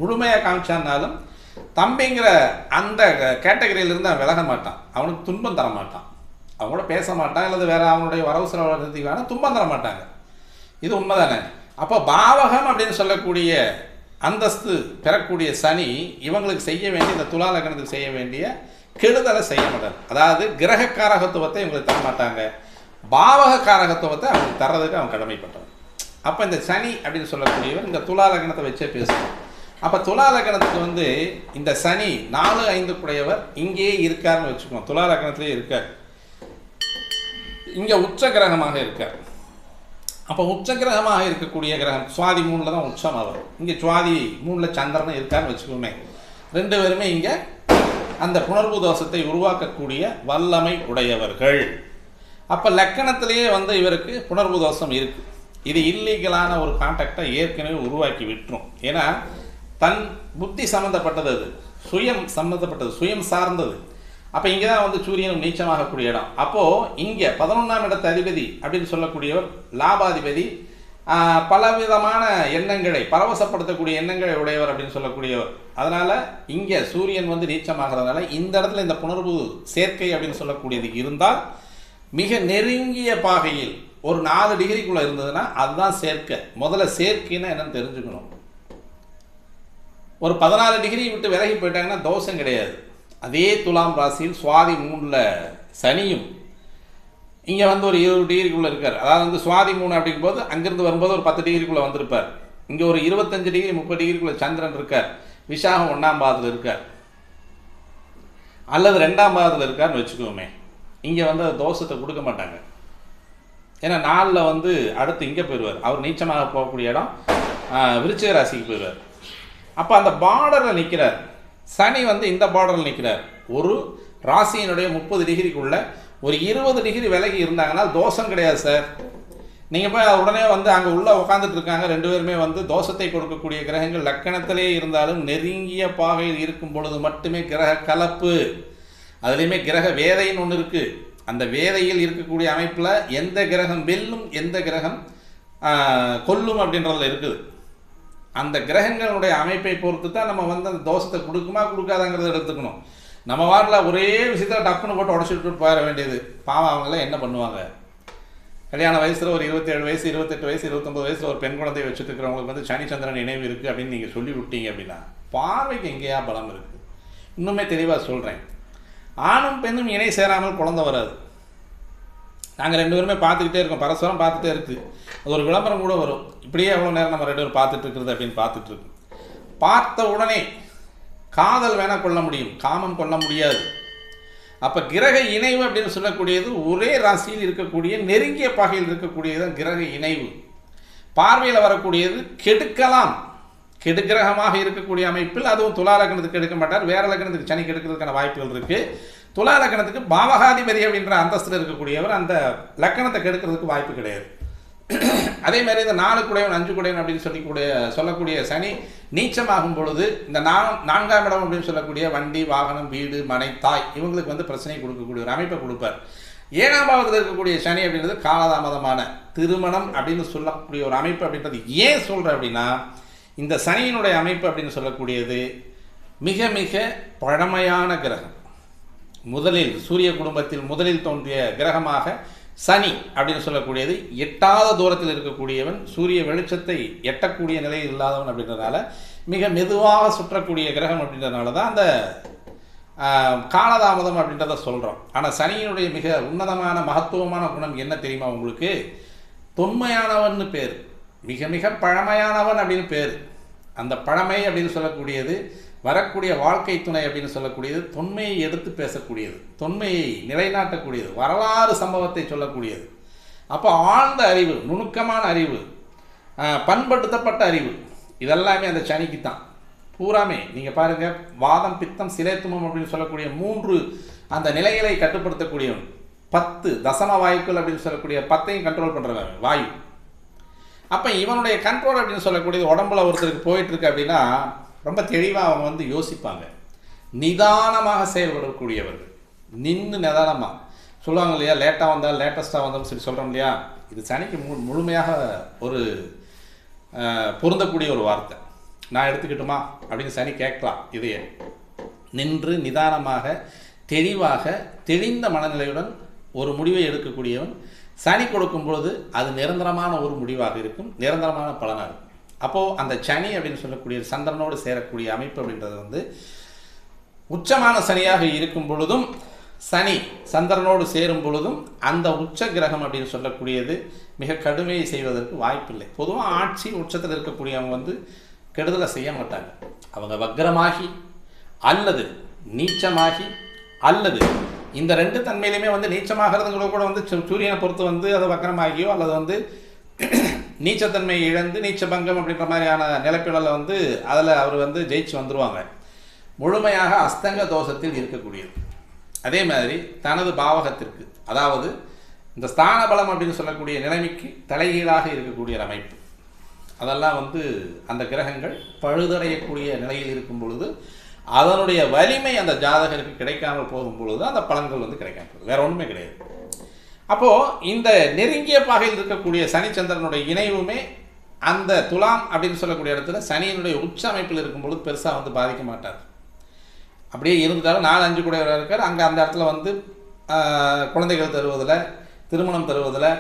Speaker 1: முழுமையாக காமிச்சான்னாலும் தம்பிங்கிற அந்த கேட்டகரியிலிருந்து அவன் விலக மாட்டான். அவனுக்கு துன்பம் தர மாட்டான். அவன் கூட பேச மாட்டான். அல்லது வேறு அவனுடைய வரவு செலவு வேணால் துன்பம் தர மாட்டாங்க. இது உண்மை தானே? அப்போ பாவகம் அப்படின்னு சொல்லக்கூடிய அந்தஸ்து பெறக்கூடிய சனி இவங்களுக்கு செய்ய வேண்டிய, இந்த துலா லக்னத்துக்கு செய்ய வேண்டிய கெடுதலை செய்ய மாட்டார். அதாவது கிரக காரகத்துவத்தை இவங்களுக்கு தர மாட்டாங்க. பாவக காரகத்துவத்தை அவங்களுக்கு தர்றதுக்கு அவன் கடமைப்பட்டவன். அப்போ இந்த சனி அப்படின்னு சொல்லக்கூடியவர் இந்த துலா லக்னத்தை வச்சே பேசுவோம். அப்போ துலா லக்னத்துக்கு வந்து இந்த சனி 4-5 கூடையவர் இங்கேயே இருக்காருன்னு வச்சுக்கோம். துலா லக்னத்திலே இருக்கார், இங்கே உச்ச கிரகமாக இருக்கார். அப்போ உச்ச கிரகமாக இருக்கக்கூடிய கிரகம் சுவாதி 3 தான் உச்சம் அவர். இங்கே சுவாதி 3 சந்திரன் இருக்காருன்னு வச்சுக்கோமே. 2 பேருமே இங்கே அந்த புணர்வு தோஷத்தை உருவாக்கக்கூடிய வல்லமை உடையவர்கள். அப்போ லக்கணத்திலேயே வந்து இவருக்கு புணர்வு தோஷம் இருக்குது. இது இல்லீகலான ஒரு கான்டாக்டை ஏற்கனவே உருவாக்கி விட்டுரும். ஏன்னா தன் புத்தி சம்மந்தப்பட்டது, அது சுயம் சம்மந்தப்பட்டது, சுயம் சார்ந்தது. அப்போ இங்கே தான் வந்து சூரியனும் நீச்சமாகக்கூடிய இடம். அப்போது இங்கே 11ஆம் இடத்து அதிபதி அப்படின்னு சொல்லக்கூடியவர் லாபாதிபதி, பலவிதமான எண்ணங்களை பரவசப்படுத்தக்கூடிய எண்ணங்களை உடையவர் அப்படின்னு சொல்லக்கூடியவர். அதனால் இங்கே சூரியன் வந்து நீச்சமாகிறதுனால இந்த இடத்துல இந்த புணர்வு சேர்க்கை அப்படின்னு சொல்லக்கூடியது இருந்தால் மிக நெருங்கிய பாகையில் ஒரு 4 டிகிரிக்குள்ளே இருந்ததுன்னா அதுதான் சேர்க்கை. முதல்ல சேர்க்கைன்னா என்னன்னு தெரிஞ்சுக்கணும். ஒரு 14 டிகிரி விட்டு விலகி போயிட்டாங்கன்னா தோஷம் கிடையாது. அதே துலாம் ராசியில் சுவாதி 3 சனியும் இங்கே வந்து ஒரு 20 டிகிரிக்குள்ளே இருக்கார். அதாவது வந்து சுவாதி 3 அப்படிங்கும்போது அங்கேருந்து வரும்போது ஒரு 10 டிகிரிக்குள்ளே வந்திருப்பார். இங்கே ஒரு 25 டிகிரி 30 டிகிரிக்குள்ளே சந்திரன் இருக்கார். விஷாகம் 1ஆம் பாதத்தில் இருக்கார் அல்லது 2ஆம் பாதத்தில் இருக்கார்னு வச்சுக்கோமே. இங்கே வந்து தோஷத்தை கொடுக்க மாட்டாங்க. ஏன்னா 4 வந்து அடுத்து இங்கே போயிடுவார். அவர் நீச்சமாக போகக்கூடிய இடம் விருச்சிக ராசிக்கு போயிடுவார். அப்போ அந்த பார்டரில் நிற்கிறார். சனி வந்து இந்த பார்டரில் நிற்கிறார். ஒரு ராசியினுடைய 30 டிகிரிக்குள்ளே ஒரு 20 டிகிரி விலகி இருந்தாங்கன்னா தோஷம் கிடையாது சார். நீங்கள் போய் உடனே வந்து அங்கே உள்ளே உட்காந்துட்டு இருக்காங்க 2 பேருமே வந்து தோஷத்தை கொடுக்கக்கூடிய கிரகங்கள் லக்கணத்திலே இருந்தாலும் நெருங்கிய பாகையில் இருக்கும் பொழுது மட்டுமே கிரக கலப்பு. அதுலேயுமே கிரக வேதைன்னு ஒன்று இருக்குது. அந்த வேதையில் இருக்கக்கூடிய அமைப்பில் எந்த கிரகம் வெல்லும் எந்த கிரகம் கொல்லும் அப்படின்றதுல இருக்குது. அந்த கிரகங்களுடைய அமைப்பை பொறுத்து தான் நம்ம வந்து அந்த தோஷத்தை கொடுக்குமா கொடுக்காதாங்கிறத எடுத்துக்கணும். நம்ம வாட்டில் ஒரே விஷயத்தில் டப்புன்னு போட்டு உடச்சிட்டு போயிட வேண்டியது. பாவம் அவங்களாம் என்ன பண்ணுவாங்க? கல்யாண வயசில் ஒரு 27 வயசு 28 வயசு 29 வயசில் ஒரு பெண் குழந்தை வச்சுட்டு இருக்கிறவங்களுக்கு வந்து சனி சந்திரன் நினைவு இருக்குது அப்படின்னு நீங்கள் சொல்லி விட்டீங்க அப்படின்னா பார்வைக்கு எங்கேயா பலம் இருக்குது? இன்னுமே தெளிவாக சொல்கிறேன், ஆணும் பெண்ணும் இணை சேராமல் குழந்தை வராது. நாங்கள் 2 பேருமே பார்த்துக்கிட்டே இருக்கோம், பரஸ்பரம் பார்த்துட்டே இருக்குது. அது ஒரு விளம்பரம் கூட வரும், இப்படியே எவ்வளோ நேரம் நம்ம 2 பேரும் பார்த்துட்டு இருக்கிறது அப்படின்னு பார்த்துட்டு இருக்கோம். பார்த்த உடனே காதல் வேணால் கொள்ள முடியும், காமம் கொள்ள முடியாது. அப்போ கிரக இணைவு அப்படின்னு சொல்லக்கூடியது ஒரே ராசியில் இருக்கக்கூடிய நெருங்கிய பாகையில் இருக்கக்கூடியது கிரக இணைவு. பார்வையில் வரக்கூடியது கெடுக்கலாம், கெடுக்கிரகமாக இருக்கக்கூடிய அமைப்பில் அதுவும் துலா லக்னத்துக்கு எடுக்க மாட்டார். வேற லக்னத்துக்கு சனி கெடுக்கிறதுக்கான வாய்ப்புகள் இருக்குது. துலா லக்னத்துக்கு பாவகாதிபதி அப்படின்ற அந்தஸ்தில் இருக்கக்கூடியவர் அந்த லக்கணத்தை கெடுக்கிறதுக்கு வாய்ப்பு கிடையாது. அதே மாதிரி இந்த 4 குடையவன் 5 குடையவன் அப்படின்னு சொல்லக்கூடிய சனி நீச்சமாகும் பொழுது இந்த 4ஆம் இடம் அப்படின்னு சொல்லக்கூடிய வண்டி வாகனம் வீடு மனை தாய் இவங்களுக்கு வந்து பிரச்சனை கொடுக்கக்கூடிய ஒரு அமைப்பை கொடுப்பார். 7ஆம் பாவத்தில் இருக்கக்கூடிய சனி அப்படின்றது காலதாமதமான திருமணம் அப்படின்னு சொல்லக்கூடிய ஒரு அமைப்பு. அப்படின்றது ஏன் சொல்கிறேன் அப்படின்னா இந்த சனியினுடைய அமைப்பு அப்படின்னு சொல்லக்கூடியது மிக மிக பழமையான கிரகம். முதலில் சூரிய குடும்பத்தில் முதலில் தோன்றிய கிரகமாக சனி அப்படின்னு சொல்லக்கூடியது எட்டாத தூரத்தில் இருக்கக்கூடியவன், சூரிய வெளிச்சத்தை எட்டக்கூடிய நிலையில் இல்லாதவன் அப்படின்றதுனால மிக மெதுவாக சுற்றக்கூடிய கிரகம் அப்படின்றதுனால தான் அந்த காலதாமதம் அப்படின்றத சொல்கிறோம். ஆனால் சனியினுடைய மிக உன்னதமான மகத்துவமான குணம் என்ன தெரியுமா உங்களுக்கு? தொன்மையானவன் பேர், மிக மிக பழமையானவன் அப்படின்னு பேர். அந்த பழமை அப்படின்னு சொல்லக்கூடியது வரக்கூடிய வாழ்க்கை துணை அப்படின்னு சொல்லக்கூடியது தொன்மையை எடுத்து பேசக்கூடியது, தொன்மையை நிலைநாட்டக்கூடியது, வரலாறு சம்பவத்தை சொல்லக்கூடியது. அப்போ ஆழ்ந்த அறிவு, நுணுக்கமான அறிவு, பண்படுத்தப்பட்ட அறிவு இதெல்லாமே அந்த சனிக்கு தான் பூராமே. நீங்கள் பாருங்கள், வாதம் பித்தம் சிலேத்துமம் அப்படின்னு சொல்லக்கூடிய 3 அந்த நிலைகளை கட்டுப்படுத்தக்கூடியவன். 10 தசம வாயுக்கள் அப்படின்னு சொல்லக்கூடிய 10ஐயும் கண்ட்ரோல் பண்ணுறவன் வாயு. அப்போ இவனுடைய கண்ட்ரோல் அப்படின்னு சொல்லக்கூடியது உடம்புல ஒருத்தருக்கு போயிட்டுருக்கு அப்படின்னா ரொம்ப தெளிவாக அவங்க வந்து யோசிப்பாங்க, நிதானமாக செயல்படக்கூடியவர்கள். நின்று நிதானமாக சொல்லுவாங்க இல்லையா, லேட்டாக வந்தால் லேட்டஸ்ட்டாக வந்தாலும் சரி சொல்கிறோம் இல்லையா. இது சனிக்கு முழுமையாக ஒரு பொருந்தக்கூடிய ஒரு வார்த்தை. நான் எடுத்துக்கிட்டுமா அப்படின்னு சனி கேட்கலாம். இதையே நின்று நிதானமாக தெளிவாக தெளிந்த மனநிலையுடன் ஒரு முடிவை எடுக்கக்கூடியவன் சனி கொடுக்கும் பொழுது அது நிரந்தரமான ஒரு முடிவாக இருக்கும், நிரந்தரமான பலனாக இருக்கும். அப்போது அந்த சனி அப்படின்னு சொல்லக்கூடிய சந்திரனோடு சேரக்கூடிய அமைப்பு அப்படின்றது வந்து உச்சமான சனியாக இருக்கும் பொழுதும் சனி சந்திரனோடு சேரும் பொழுதும் அந்த உச்ச கிரகம் அப்படின்னு சொல்லக்கூடியது மிக கடுமையை செய்வதற்கு வாய்ப்பில்லை. பொதுவாக ஆட்சி உச்சத்தில் இருக்கக்கூடியவங்க வந்து கெடுதலை செய்ய மாட்டாங்க. அவங்க வக்ரமாகி அல்லது நீச்சமாகி அல்லது இந்த ரெண்டு தன்மையிலுமே வந்து நீச்சமாகிறதுங்களோ கூட வந்து சூரியனை பொறுத்து வந்து அது வக்ரமாகியோ அல்லது வந்து நீச்சத்தன்மை இழந்து நீச்சபங்கம் அப்படின்ற மாதிரியான நிலைப்பிடலில் வந்து அதில் அவர் வந்து ஜெயிச்சு வந்துடுவாங்க. முழுமையாக அஸ்தங்க தோஷத்தில் இருக்கக்கூடியது. அதே மாதிரி தனது பாவகத்திற்கு, அதாவது இந்த ஸ்தான பலம் அப்படின்னு சொல்லக்கூடிய நிலைமைக்கு தலைகீழாக இருக்கக்கூடிய அமைப்பு, அதெல்லாம் வந்து அந்த கிரகங்கள் பழுதடையக்கூடிய நிலையில் இருக்கும் பொழுது அதனுடைய வலிமை அந்த ஜாதகருக்கு கிடைக்காமல் போகும் பொழுது அந்த பலன்கள் வந்து கிடைக்காம போகுது. வேற ஒன்றுமே கிடையாது. அப்போது இந்த நெருங்கிய பாகையில் இருக்கக்கூடிய சனிச்சந்திரனுடைய இணைவுமே அந்த துலாம் அப்படின்னு சொல்லக்கூடிய இடத்துல சனியினுடைய உச்ச அமைப்பில் இருக்கும்பொழுது பெருசாக வந்து பாதிக்க மாட்டார். அப்படியே இருந்தாலும் 4-5 கூட இருக்கார். அங்கே அந்த இடத்துல வந்து குழந்தைகள் தருவதில், திருமணம் தருவதில்,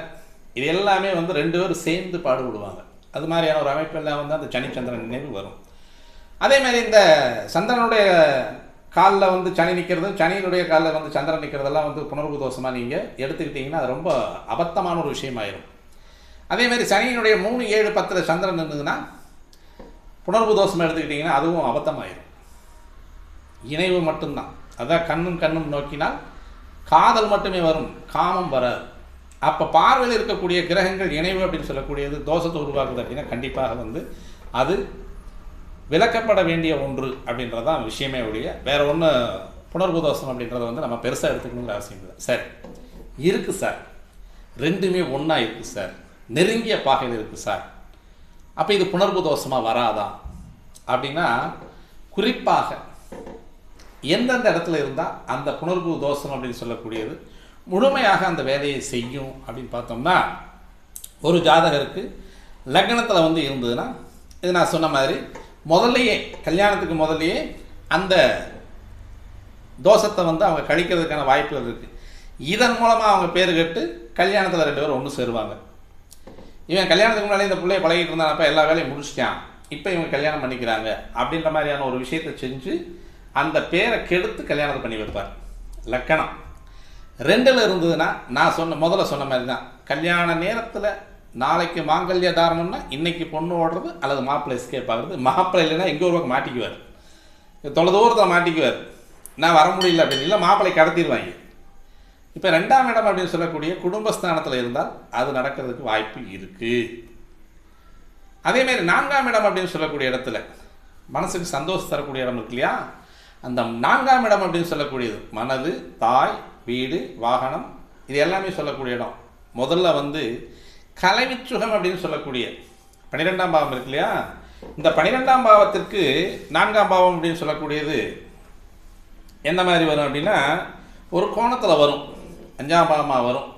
Speaker 1: இது எல்லாமே வந்து 2 பேரும் சேர்ந்து பாடுபடுவாங்க. அது மாதிரியான ஒரு அமைப்பெல்லாம் வந்து அந்த சனிச்சந்திரன் நினைவு வரும். அதே மாதிரி இந்த சந்திரனுடைய காலில் வந்து சனி நிற்கிறதும் சனியினுடைய காலில் வந்து சந்திரன் நிற்கிறதெல்லாம் வந்து புணர்வு தோஷமாக நீங்கள் எடுத்துக்கிட்டிங்கன்னா அது ரொம்ப அபத்தமான ஒரு விஷயமாயிரும். அதே மாதிரி சனியினுடைய 3, 7, 10 சந்திரன் இருந்ததுன்னா புணர்வு தோஷமாக எடுத்துக்கிட்டிங்கன்னா அதுவும் அபத்தமாயிரும். இணைவு மட்டும்தான். அதான் கண்ணும் நோக்கினால் காதல் மட்டுமே வரும், காமம் வராது. அப்போ பார்வையில் இருக்கக்கூடிய கிரகங்கள் இணைவு அப்படின்னு சொல்லக்கூடியது தோஷத்தை உருவாக்குது அப்படின்னா கண்டிப்பாக வந்து அது விளக்கப்பட வேண்டிய ஒன்று அப்படின்றதான் விஷயமே ஒழிய வேறு ஒன்று புணர்வு தோஷம் அப்படின்றத வந்து நம்ம பெருசாக எடுத்துக்கணுங்கிற அவசியம் இல்லை. சார் இருக்குது சார், ரெண்டுமே ஒன்றா இருக்குது சார், நெருங்கிய பாகையில் இருக்குது சார், அப்போ இது புணர்வு தோஷமாக வராதா அப்படின்னா குறிப்பாக எந்தெந்த இடத்துல இருந்தால் அந்த புணர்வு தோஷம் அப்படின்னு சொல்லக்கூடியது முழுமையாக அந்த வேலையை செய்யும் அப்படின்னு பார்த்தோம்னா, ஒரு ஜாதகருக்கு லக்னத்தில் வந்து இருந்ததுன்னா இது நான் சொன்ன மாதிரி முதல்லையே கல்யாணத்துக்கு முதல்லையே அந்த தோஷத்தை வந்து அவங்க கழிக்கிறதுக்கான வாய்ப்புகள் இருக்குது. இதன் மூலமாக அவங்க பேர் கேட்டு கல்யாணத்தில் 2 பேரும் ஒன்று சேருவாங்க. இவன் கல்யாணத்துக்கு முன்னாடி இந்த பிள்ளைய பழகிட்டு இருந்தானப்போ எல்லா வேலையும் முடிச்சிட்டான், இப்போ இவங்க கல்யாணம் பண்ணிக்கிறாங்க அப்படின்ற மாதிரியான ஒரு விஷயத்தை செஞ்சு அந்த பேரை கெடுத்து கல்யாணத்தை பண்ணி வைப்பார். லக்கணம் 2ல் இருந்ததுன்னா நான் முதல்ல சொன்ன மாதிரி தான், கல்யாண நேரத்தில் நாளைக்கு மாங்கல்ய தாரணம்னா இன்றைக்கி பொண்ணு ஓடுறது அல்லது மாப்பிள்ளை எஸ்கேப் ஆகுறது. மாப்பிள்ளை இல்லைன்னா எங்கே ஒரு பக்கம் மாட்டிக்குவார், தொலைதூரத்தில் மாட்டிக்குவார், நான் வர முடியல அப்படின்னு இல்லை மாப்பிள்ளை கடத்திடுவாங்க. இப்போ 2ஆம் இடம் அப்படின்னு சொல்லக்கூடிய குடும்பஸ்தானத்தில் இருந்தால் அது நடக்கிறதுக்கு வாய்ப்பு இருக்குது. அதேமாதிரி 4ஆம் இடம் அப்படின்னு சொல்லக்கூடிய இடத்துல மனசுக்கு சந்தோஷம் தரக்கூடிய இடம் இருக்கு இல்லையா, அந்த 4ஆம் இடம் அப்படின்னு சொல்லக்கூடியது மனது, தாய், வீடு, வாகனம், இது எல்லாமே சொல்லக்கூடிய இடம். முதல்ல வந்து கலைவிச்சுகம் அப்படின்னு சொல்லக்கூடிய 12ஆம் பாவம் இருக்கு இல்லையா, இந்த 12ஆம் பாவத்திற்கு 4ஆம் பாவம் அப்படின்னு சொல்லக்கூடியது எந்த மாதிரி வரும் அப்படின்னா ஒரு கோணத்தில் வரும், 5ஆம் பாவமாக வரும்.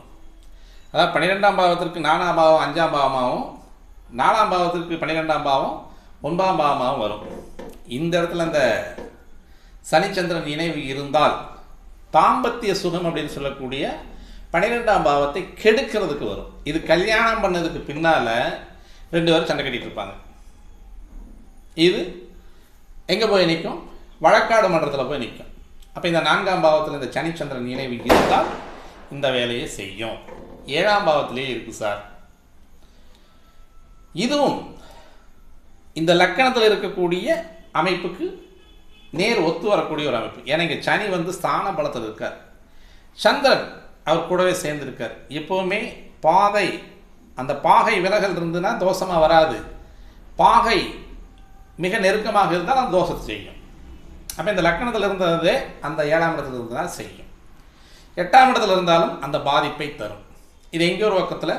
Speaker 1: அதாவது 12ஆம் பாவத்திற்கு 4ஆம் பாவம் 5ஆம் பாவமாகவும் 4ஆம் பாவத்திற்கு 12ஆம் பாவம் 9ஆம் பாவமாகவும் வரும். இந்த இடத்துல அந்த சனிச்சந்திரன் இணைவு இருந்தால் தாம்பத்திய சுகம் அப்படின்னு சொல்லக்கூடிய 12ஆம் பாவத்தை கெடுக்கிறதுக்கு வரும். இது கல்யாணம் பண்ணதுக்கு பின்னால் 2 பேரும் சண்டை கட்டிகிட்டு இருப்பாங்க. இது எங்கே போய் நிற்கும், வழக்காடு மன்றத்தில் போய் நிற்கும். அப்போ இந்த 4ஆம் பாவத்தில் இந்த சனிச்சந்திரன் இணைவு இருந்தால் இந்த வேலையை செய்யும். 7ஆம் பாவத்திலே இருக்குது சார். இதுவும் இந்த லக்கணத்தில் இருக்கக்கூடிய அமைப்புக்கு நேர் ஒத்து வரக்கூடிய ஒரு அமைப்பு. ஏன்னா இங்கே சனி வந்து ஸ்தான பலத்தில் இருக்கார், சந்திரன் அவர் கூடவே சேர்ந்துருக்கார். எப்போவுமே பாதை அந்த பாகை விலகல் இருந்துன்னா தோஷமாக வராது, பாகை மிக நெருக்கமாக இருந்தால் அந்த தோஷத்தை செய்யும். அப்போ இந்த லக்கணத்தில் இருந்ததே அந்த 7ஆம் இடத்துல இருந்ததுனால் செய்யும். 8ஆம் இடத்துல இருந்தாலும் அந்த பாதிப்பை தரும். இது எங்கே ஒரு பக்கத்தில்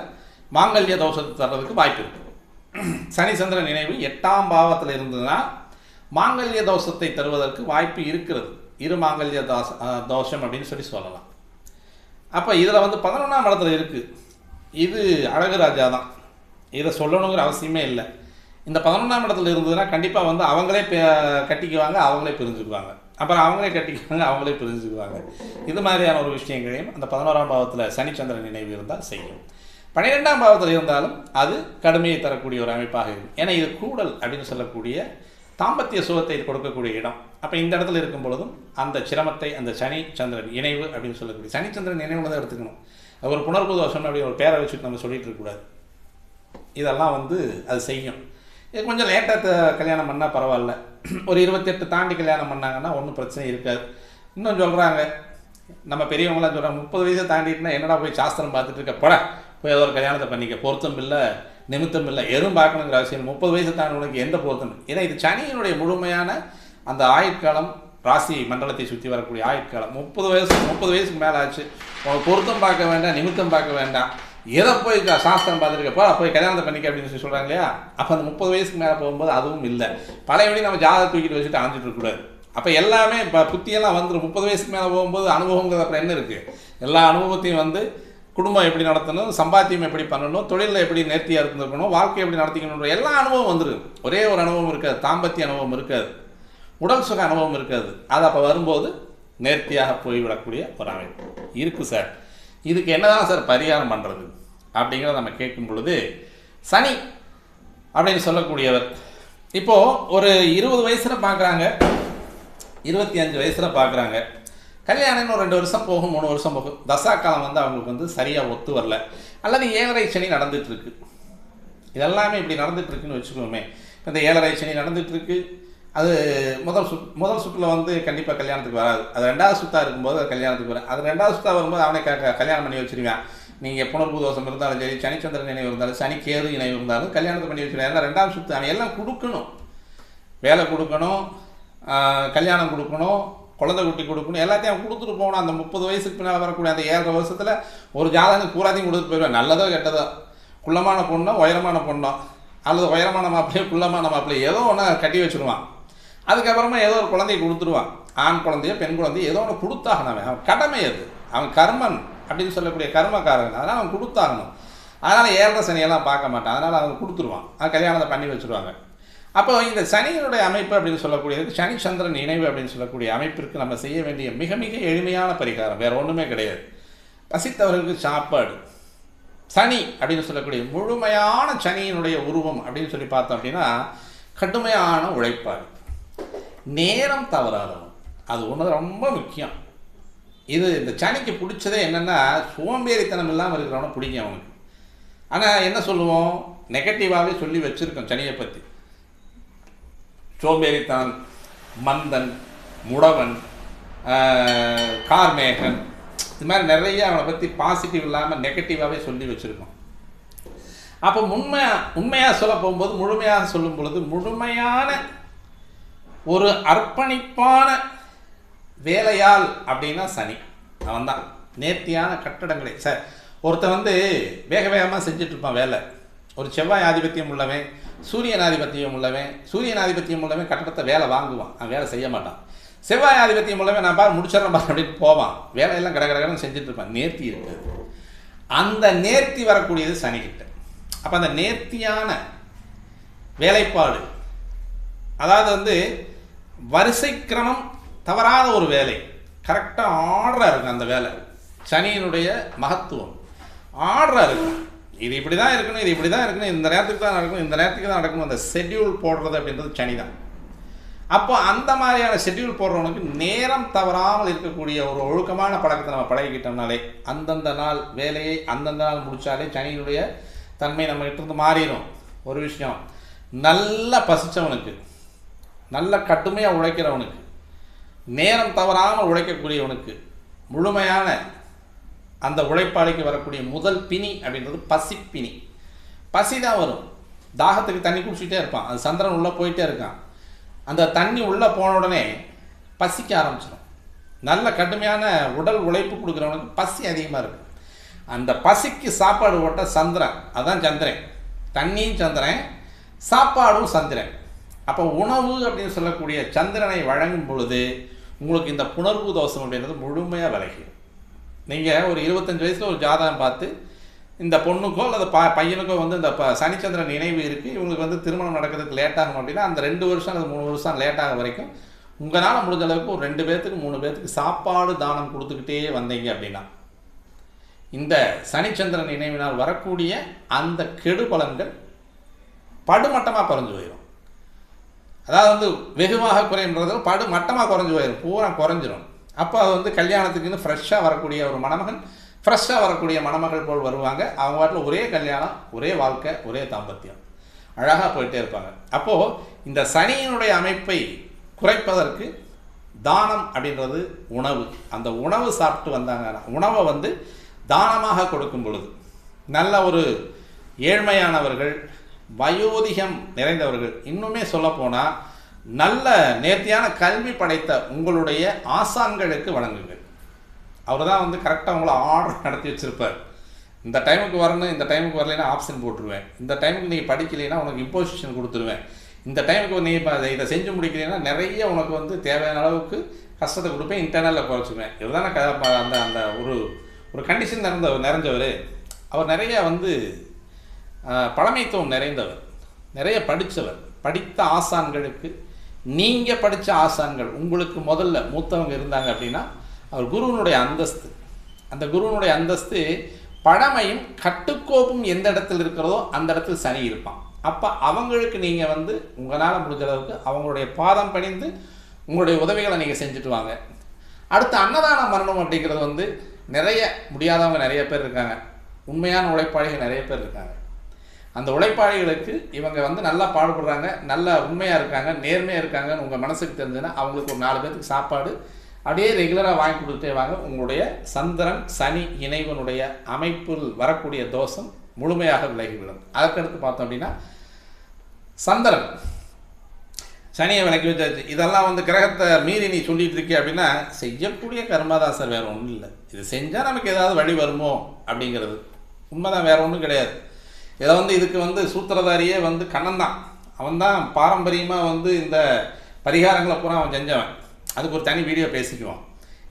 Speaker 1: மாங்கல்ய தோஷத்தை தர்றதுக்கு வாய்ப்பு இருக்குது. சனி சந்திரன் நினைவு 8ஆம் பாவத்தில் இருந்ததுன்னா மாங்கல்ய தோஷத்தை தருவதற்கு வாய்ப்பு இருக்கிறது. இரு மாங்கல்ய தோஷம் அப்படின்னு சொல்லலாம். அப்போ இதில் வந்து 11ஆம் இடத்துல இருக்குது. இது அழகு ராஜா தான், இதை சொல்லணுங்கிற அவசியமே இல்லை. இந்த 11ஆம் இடத்துல இருந்ததுன்னா கண்டிப்பாக வந்து அவங்களே கட்டிக்குவாங்க, அவங்களே பிரிஞ்சுக்குவாங்க, அப்புறம் அவங்களே கட்டிக்குவாங்க, அவங்களே பிரிஞ்சுக்குவாங்க. இது மாதிரியான ஒரு விஷயங்களையும் அந்த 11ஆம் பாவத்தில் சனிச்சந்திரன் நினைவு இருந்தால் செய்யும். 12ஆம் பாவத்தில் இருந்தாலும் அது கடுமையை தரக்கூடிய ஒரு அமைப்பாக இருக்கும். ஏன்னா இது கூடல் அப்படின்னு சொல்லக்கூடிய தாம்பத்திய சுகத்தை கொடுக்கக்கூடிய இடம். அப்போ இந்த இடத்துல இருக்கும் பொழுதும் அந்த சிரமத்தை அந்த சனி சந்திரன் இணைவு அப்படின்னு சொல்லக்கூடிய சனி சந்திரன் இணைவில் தான் எடுத்துக்கணும். ஒரு புனர்பூ தோஷம் அப்படி ஒரு பேரை வச்சுட்டு நம்ம சொல்லிகிட்டு இருக்கக்கூடாது. இதெல்லாம் அது செய்யும். இது கொஞ்சம் லேட்டாக கல்யாணம் பண்ணால் பரவாயில்ல. ஒரு 28 தாண்டி கல்யாணம் பண்ணாங்கன்னா ஒன்றும் பிரச்சனை இருக்காது. இன்னும் சொல்கிறாங்க, நம்ம பெரியவங்களாம் சொல்கிறாங்க, 30 வயசை தாண்டிட்டுனா என்னடா போய் சாஸ்திரம் பார்த்துட்டு இருக்க, போட போய் ஏதோ ஒரு கல்யாணத்தை பண்ணிக்க, பொருத்தம் இல்லை நிமித்தம் இல்லை, எதுவும் பார்க்கணுங்கிற அவசியம். 30 வயசு தாண்டி உனக்கு எந்த பொருத்தம்? ஏன்னா இது சனியினுடைய முழுமையான அந்த ஆயுட்காலம், ராசி மண்டலத்தை சுற்றி வரக்கூடிய ஆயுட்காலம். 30 வயசுக்கு மேலே ஆச்சு, உனக்கு பொருத்தம் பார்க்க வேண்டாம், நிமித்தம் பார்க்க வேண்டாம், எதை போய் சாஸ்திரம் பார்த்துருக்கப்போ போய் கல்யாணத்தை பண்ணிக்க அப்படின்னு சொல்லி சொல்கிறாங்க இல்லையா? அப்போ அந்த 30 வயசுக்கு மேலே போகும்போது அதுவும் இல்லை. பழையபடி நம்ம ஜாதகத்தை தூக்கிட்டு வச்சுட்டு அணைஞ்சிட்டு இருக்கக்கூடாது. அப்போ எல்லாமே இப்போ புத்தியெல்லாம் வந்துடும். 30 வயசுக்கு மேலே போகும்போது அனுபவங்கிறது அப்புறம் என்ன இருக்குது? எல்லா அனுபவத்தையும் குடும்பம் எப்படி நடத்தணும், சம்பாத்தியம் எப்படி பண்ணணும், தொழிலில் எப்படி நேர்த்தியாக இருந்திருக்கணும், வாழ்க்கை எப்படி நடத்திக்கணுன்ற எல்லா அனுபவம் வந்துடும். ஒரே ஒரு அனுபவம் இருக்காது, தாம்பத்திய அனுபவம் இருக்காது, உடல் சுக அனுபவம் இருக்காது. அது அப்போ வரும்போது நேர்த்தியாக போய்விடக்கூடிய ஒரு அமைப்பு இருக்குது சார். இதுக்கு என்னதான் சார் பரிகாரம் பண்ணுறது அப்படிங்கிறத நம்ம கேட்கும் பொழுது, சனி அப்படின்னு சொல்லக்கூடியவர் இப்போது ஒரு 20 வயசில் பார்க்குறாங்க, 25 வயசில் பார்க்குறாங்க, கல்யாணம் ஒரு 2 வருஷம் போகும், 3 வருஷம் போகும், தசா காலம் அவங்களுக்கு சரியாக ஒத்து வரல, அல்லது 7.5 சனி நடந்துகிட்ருக்கு. இதெல்லாமே இப்படி நடந்துகிட்ருக்குன்னு வச்சுக்கோமே. இந்த 7.5 சனி நடந்துகிட்ருக்கு. அது முதல் சுற்றில் கண்டிப்பாக கல்யாணத்துக்கு வராது. அது 2வது சுத்தாக இருக்கும்போது அது கல்யாணத்துக்கு வரும். அது 2வது சுத்தாக வரும்போது அவனே கல்யாணம் பண்ணி வச்சுருவேன். நீங்கள் புனர்பூ தோஷம் இருந்தாலும் சரி, சனிச்சந்திரன் நினைவு இருந்தாலும், சனி கேது நினைவு இருந்தாலும் கல்யாணத்தை பண்ணி வச்சுருவேன். ஏன்னா 2வது சுற்று அவன் எல்லாம் கொடுக்கணும், வேலை கொடுக்கணும், கல்யாணம் கொடுக்கணும், குழந்தை குட்டி கொடுக்கணும், எல்லாத்தையும் அவன் கொடுத்துட்டு போகணும். அந்த 30 வயசுக்கு பின்னால் வரக்கூடிய அந்த 7.5 வருஷத்தில் ஒரு ஜாதகம் பூராத்தையும் கொடுத்துட்டு போயிடுவேன். நல்லதோ கெட்டதோ, குள்ளமான பொண்ணோ உயரமான பொண்ணோ, அல்லது உயரமான மாப்பிள்ளையோ குள்ளமான மாப்பிள்ளையோ ஏதோ ஒன்று கட்டி வச்சுருவான். அதுக்கப்புறமா ஏதோ ஒரு குழந்தைய கொடுத்துருவான். ஆண் குழந்தையோ பெண் குழந்தையோ ஏதோ ஒன்று கொடுத்தாகணும். அவன் கடமை, அது அவன் கர்மன் அப்படின்னு சொல்லக்கூடிய கர்மக்காரன். அதனால் அவன் கொடுத்தாகணும். அதனால் 7.5 சனியெல்லாம் பார்க்க மாட்டான். அதனால் அவன் கொடுத்துருவான். கல்யாணத்தை பண்ணி வச்சுருவாங்க. அப்போ இந்த சனியினுடைய அமைப்பு அப்படின்னு சொல்லக்கூடியது, சனி சந்திரன் இணைவு அப்படின்னு சொல்லக்கூடிய அமைப்பிற்கு நம்ம செய்ய வேண்டிய மிக மிக எளிமையான பரிகாரம் வேறு ஒன்றுமே கிடையாது. பசித்தவர்களுக்கு சாப்பாடு. சனி அப்படின்னு சொல்லக்கூடிய முழுமையான சனியினுடைய உருவம் அப்படின்னு சொல்லி பார்த்தோம் அப்படின்னா, கடுமையான உழைப்பாடு, நேரம் தவறாதவன். அது ஒன்று ரொம்ப முக்கியம். இந்த சனிக்கு பிடிச்சதே என்னென்னா, சோம்பேறித்தனம் இல்லாமல் இருக்கிறவனை பிடிக்கும் அவனுக்கு. ஆனால் என்ன சொல்லுவோம், நெகட்டிவாகவே சொல்லி வச்சுருக்கோம் சனியை பற்றி. சோம்பேறித்தான், மந்தன், முடவன், கார்மேகன், இது மாதிரி நிறைய அவனை பற்றி பாசிட்டிவ் இல்லாமல் நெகட்டிவாகவே சொல்லி வச்சுருக்கோம். அப்போ உண்மையாக சொல்ல போகும்போது, முழுமையாக சொல்லும் பொழுது, முழுமையான ஒரு அர்ப்பணிப்பான வேலையாள் அப்படின்னா சனி. அவன் தான் நேர்த்தியான கட்டடங்களை சார். ஒருத்தன் வேக வேகமாக செஞ்சிட்ருப்பான் வேலை. ஒரு செவ்வாய் ஆதிபத்தியம் உள்ளவன், சூரியன் ஆதிபத்தியம் உள்ளவன் கட்டடத்தை வேலை வாங்குவான், அவன் வேலை செய்ய மாட்டான். செவ்வாய் ஆதிபத்தியம் உள்ளவன் நான் முடிச்சிடறேன் அப்படின்னு போவான், வேலையெல்லாம் கடகடன்னு செஞ்சுட்டு இருப்பான். நேர்த்தி இருக்காது. அந்த நேர்த்தி வரக்கூடியது சனிக்கிட்ட. அப்போ அந்த நேர்த்தியான வேலைப்பாடு, அதாவது வரிசை கிரமம் தவறாத ஒரு வேலை, கரெக்டாக ஆர்டராக இருக்கும் அந்த வேலை. சனியினுடைய மகத்துவம் ஆர்டராக இருக்கும். இது இப்படி தான் இருக்கணும், இது இப்படி தான் இருக்கணும், இந்த நேரத்துக்கு தான் நடக்கணும், இந்த நேரத்துக்கு தான் நடக்கணும். அந்த ஷெட்யூல் போடுறது அப்படின்றது சனி தான். அப்போ அந்த மாதிரியான ஷெட்யூல் போடுறவனுக்கு நேரம் தவறாமல் இருக்கக்கூடிய ஒரு ஒழுக்கமான பழக்கத்தை நம்ம பழகிக்கிட்டோம்னாலே, அந்தந்த நாள் வேலையை அந்தந்த நாள் முடித்தாலே சனியினுடைய தன்மை நம்மகிட்ட இருந்து மாறிடும். ஒரு விஷயம், நல்லா பசித்தவனுக்கு, நல்ல கடுமையாக உழைக்கிறவனுக்கு, நேரம் தவறாமல் உழைக்கக்கூடியவனுக்கு, முழுமையான அந்த உழைப்பாளிக்கு வரக்கூடிய முதல் பிணி அப்படின்றது பசிப்பிணி. பசி தான் வரும். தாகத்துக்கு தண்ணி குடிச்சிட்டே இருப்பான். அது சந்திரன் உள்ளே போயிட்டே இருக்கான். அந்த தண்ணி உள்ளே போன உடனே பசிக்க ஆரம்பிச்சிடும். நல்ல கடுமையான உடல் உழைப்பு கொடுக்குறவனுக்கு பசி அதிகமாக இருக்குது. அந்த பசிக்கு சாப்பாடு போட்ட சந்திரன், அதுதான் சந்திரன். தண்ணியும் சந்திரன், சாப்பாடும் சந்திரன். அப்போ உணவு அப்படின்னு சொல்லக்கூடிய சந்திரனை வழங்கும் பொழுது உங்களுக்கு இந்த புணர்வு தோஷம் அப்படின்றது முழுமையாக விலகிடும். நீங்கள் ஒரு 25 வயசில் ஒரு ஜாதகம் பார்த்து, இந்த பொண்ணுக்கோ அல்லது பையனுக்கோ இந்த சனிச்சந்திரன் நினைவு இருக்குது, இவங்களுக்கு திருமணம் நடக்கிறதுக்கு லேட்டாகும் அப்படின்னா, அந்த 2 வருஷம் அல்லது 3 வருஷம் லேட்டாக வரைக்கும் உங்களால் முடிஞ்ச அளவுக்கு ஒரு 2 பேர்த்துக்கு 3 பேர்த்துக்கு சாப்பாடு தானம் கொடுத்துக்கிட்டே வந்தீங்க அப்படின்னா, இந்த சனிச்சந்திரன் நினைவினால் வரக்கூடிய அந்த கெடு பலன்கள் படுமட்டமாக குறைஞ்சு போயிடும். அதாவது வந்து வெகுவாக குறைன்றது படு மட்டமாக குறைஞ்சி போயிடும், பூரா குறைஞ்சிரும். அப்போ அது வந்து கல்யாணத்துக்குன்னு ஃப்ரெஷ்ஷாக வரக்கூடிய ஒரு மணமகன், ஃப்ரெஷ்ஷாக வரக்கூடிய மணமகள் போல் வருவாங்க. அவங்க வாட்டில் ஒரே கல்யாணம், ஒரே வாழ்க்கை, ஒரே தாம்பத்தியம், அழகாக போயிட்டே இருப்பாங்க. அப்போது இந்த சனியினுடைய அமைப்பை குறைப்பதற்கு தானம் அப்படின்றது உணவு. அந்த உணவு சாப்பிட்டு வந்தாங்கன்னா, உணவை வந்து தானமாக கொடுக்கும் பொழுது நல்ல ஒரு ஏழ்மையானவர்கள், வயோதிகம் நிறைந்தவர்கள், இன்னுமே சொல்லப்போனால் நல்ல நேர்த்தியான கல்வி படைத்த உங்களுடைய ஆசான்களுக்கு வழங்குங்கள். அவர் தான் வந்து கரெக்டாக உங்களை ஆர்டர் நடத்தி வச்சுருப்பார். இந்த டைமுக்கு வரணும், இந்த டைமுக்கு வரலைன்னா ஆப்ஷன் போட்டுருவேன், இந்த டைமுக்கு நீங்கள் படிக்கலைன்னா உனக்கு இம்போசிஷன் கொடுத்துருவேன், இந்த டைமுக்கு நீ இப்போ இதை செஞ்சு முடிக்கலைன்னா நிறைய உனக்கு வந்து தேவையான அளவுக்கு கஷ்டத்தை கொடுப்பேன், இன்டர்னலில் குறைச்சிக்குவேன். இதுதானே அந்த அந்த ஒரு ஒரு கண்டிஷன் நிறைஞ்சவர். அவர் நிறைய வந்து பழமைத்துவம் நிறைந்தவர், நிறைய படித்தவர். படித்த ஆசான்களுக்கு, நீங்கள் படித்த ஆசான்கள் உங்களுக்கு முதல்ல மூத்தவங்க இருந்தாங்க அப்படின்னா அவர் குருவனுடைய அந்தஸ்து. அந்த குருவனுடைய அந்தஸ்து பழமையும் கட்டுக்கோப்பும் எந்த இடத்துல இருக்கிறதோ அந்த இடத்துல சனி இருப்பான். அப்போ அவங்களுக்கு நீங்கள் வந்து உங்களால் முடிஞ்ச அளவுக்கு அவங்களுடைய பாதம் பணிந்து உங்களுடைய உதவிகளை நீங்கள் செஞ்சுட்டு வாங்க. அடுத்து அன்னதானம் மரணம் அப்படிங்கிறது வந்து நிறைய முடியாதவங்க நிறைய பேர் இருக்காங்க, உண்மையான உழைப்பாளிகள் நிறைய பேர் இருக்காங்க. அந்த உழைப்பாளிகளுக்கு இவங்க வந்து நல்லா பாடுபடுறாங்க, நல்லா உண்மையாக இருக்காங்க, நேர்மையாக இருக்காங்கன்னு உங்கள் மனசுக்கு தெரிஞ்சுன்னா அவங்களுக்கு ஒரு 4 பேருக்கு சாப்பாடு அப்படியே ரெகுலராக வாங்கி கொடுத்துட்டே வாங்க. உங்களுடைய சந்திரன் சனி இணைவனுடைய அமைப்பில் வரக்கூடிய தோஷம் முழுமையாக விலகிவிடும். அதற்கடுத்து பார்த்தோம் அப்படின்னா சந்திரன் சனியை விலக்கி வச்சாச்சு. இதெல்லாம் வந்து கிரகத்தை மீறி நீ சொல்லிட்டு இருக்கே அப்படின்னா செய்யக்கூடிய கர்மாதான் சார், வேறு ஒன்றும் இல்லை. இது செஞ்சால் நமக்கு ஏதாவது வழி வருமோ அப்படிங்கிறது உண்மைதான், வேறு ஒன்றும் கிடையாது. இதை வந்து இதுக்கு வந்து சூத்திரதாரியே வந்து கண்ணன் தான். அவன் தான் பாரம்பரியமாக வந்து இந்த பரிகாரங்களை பூரா அவன் செஞ்சவன். அதுக்கு ஒரு தனி வீடியோ பேசிக்குவோம்.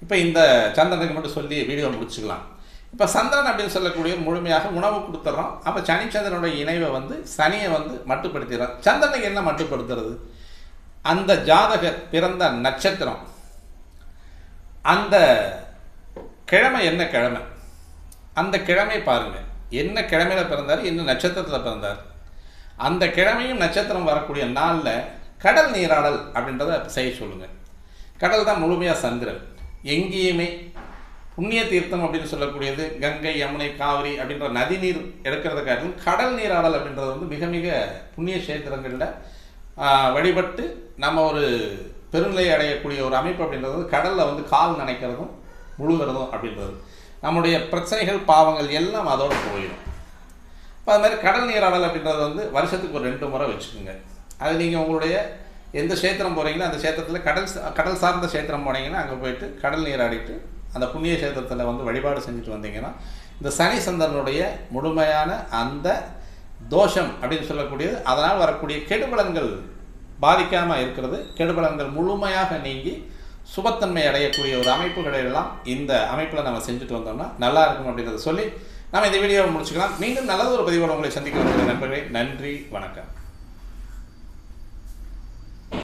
Speaker 1: இப்போ இந்த சந்திரனுக்கு மட்டும் சொல்லி வீடியோ முடிச்சுக்கலாம். இப்போ சந்திரன் அப்படின்னு சொல்லக்கூடிய முழுமையாக உணவு கொடுத்துட்றோம். அப்போ சந்திரனுடைய இணைவை வந்து சனியை வந்து மட்டுப்படுத்திடுறோம். சந்திரனுக்கு என்ன மட்டுப்படுத்துறது? அந்த ஜாதகர் பிறந்த நட்சத்திரம், அந்த கிழமை என்ன கிழமை, அந்த கிழமை பாருங்கள், என்ன கிழமையில் பிறந்தார், என்ன நட்சத்திரத்தில் பிறந்தார், அந்த கிழமையும் நட்சத்திரம் வரக்கூடிய நாளில் கடல் நீராடல் அப்படின்றத செய்ய சொல்லுங்கள். கடல் தான் முழுமையாக சந்திரன். எங்கேயுமே புண்ணிய தீர்த்தம் அப்படின்னு சொல்லக்கூடியது கங்கை, யமுனை, காவிரி அப்படின்ற நதி நீர் எடுக்கிறத காட்டிலும் கடல் நீராடல் அப்படின்றது வந்து மிக மிக புண்ணிய கஷேத்திரங்களில் வழிபட்டு நம்ம ஒரு பெருநிலை அடையக்கூடிய ஒரு அமைப்பு அப்படின்றது கடலில் வந்து கால் நனைக்கிறதும் முழுகிறதும் அப்படின்றது. நம்முடைய பிரச்சனைகள் பாவங்கள் எல்லாம் அதோடு போயிடும். இப்போ அது மாதிரி கடல் நீராடல் அப்படின்றது வந்து வருஷத்துக்கு ஒரு 2 முறை வச்சுக்கோங்க. அது நீங்கள் உங்களுடைய எந்த கஷேத்திரம் போகிறீங்களோ அந்த கஷேத்திரத்தில் கடல் சார்ந்த கஷேத்திரம் போனீங்கன்னா அங்கே போயிட்டு கடல் நீராடிட்டு அந்த புண்ணிய கஷேத்திரத்தில் வந்து வழிபாடு செஞ்சுட்டு வந்தீங்கன்னா இந்த சனி சந்திரனுடைய முழுமையான அந்த தோஷம் அப்படின்னு சொல்லக்கூடியது, அதனால் வரக்கூடிய கெடுபலன்கள் பாதிக்காமல் இருக்கிறது. கெடுபலன்கள் முழுமையாக நீங்கி சுபத்தன்மை அடையக்கூடிய ஒரு அமைப்புகளை எல்லாம் இந்த அமைப்பில் நம்ம செஞ்சுட்டு வந்தோம்னா நல்லா இருக்கும் அப்படின்றத சொல்லி நம்ம இந்த வீடியோவை முடிச்சுக்கலாம். மீண்டும் நல்லது ஒரு பதிவோடு உங்களை சந்திக்க வேண்டிய நண்பர்களே, நன்றி, வணக்கம்.